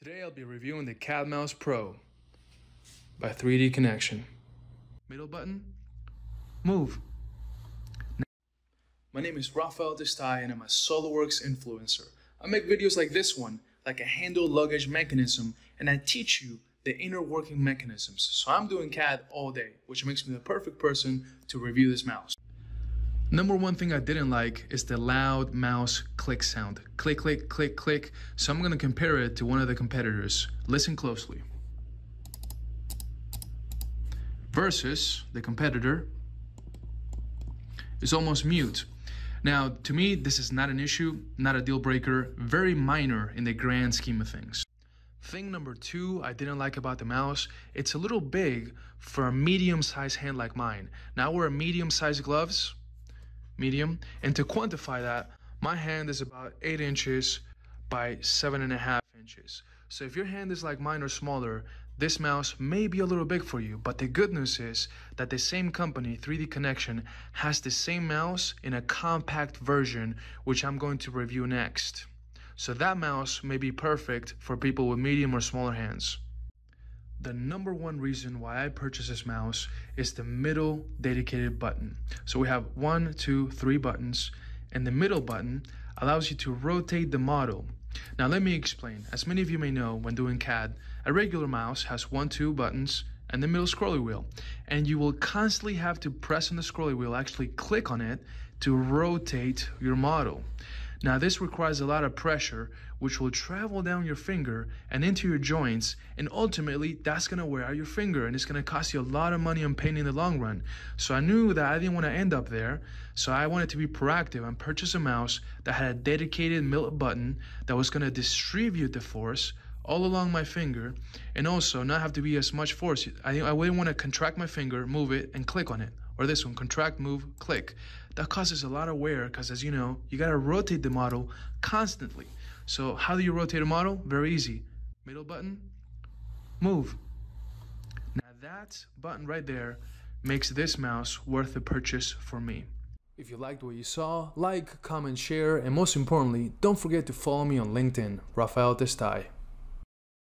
Today I'll be reviewing the CadMouse Pro by 3D Connection. Middle button, move. My name is Rafael Testai and I'm a SolidWorks influencer. I make videos like this one, like a handle luggage mechanism, and I teach you the inner working mechanisms. So I'm doing CAD all day, which makes me the perfect person to review this mouse. Number one thing I didn't like is the loud mouse click sound. Click, click, click, click. So I'm going to compare it to one of the competitors. Listen closely. Versus the competitor is almost mute. Now, to me, this is not an issue, not a deal breaker, very minor in the grand scheme of things. Thing number two I didn't like about the mouse, it's a little big for a medium-sized hand like mine. Now I wear medium-sized gloves, medium, and to quantify that, my hand is about 8 inches by 7.5 inches. So if your hand is like mine or smaller, this mouse may be a little big for you, but the good news is that the same company, 3D Connection, has the same mouse in a compact version, which I'm going to review next. So that mouse may be perfect for people with medium or smaller hands. The number one reason why I purchased this mouse is the middle dedicated button. So we have 1, 2, 3 buttons, and the middle button allows you to rotate the model. Now let me explain. As many of you may know, when doing CAD, a regular mouse has 1, 2 buttons and the middle scrolly wheel. And you will constantly have to press on the scrolly wheel, actually click on it to rotate your model. Now this requires a lot of pressure, which will travel down your finger and into your joints, and ultimately that's going to wear out your finger and it's going to cost you a lot of money and pain in the long run. So I knew that I didn't want to end up there, so I wanted to be proactive and purchase a mouse that had a dedicated middle button that was going to distribute the force all along my finger and also not have to be as much force. I wouldn't want to contract my finger, move it, and click on it. Or this one, contract, move, click. That causes a lot of wear because, as you know, you got to rotate the model constantly. So how do you rotate a model? Very easy. Middle button, move. Now that button right there makes this mouse worth the purchase for me. If you liked what you saw, like, comment, share, and most importantly, don't forget to follow me on LinkedIn, Rafael Testai.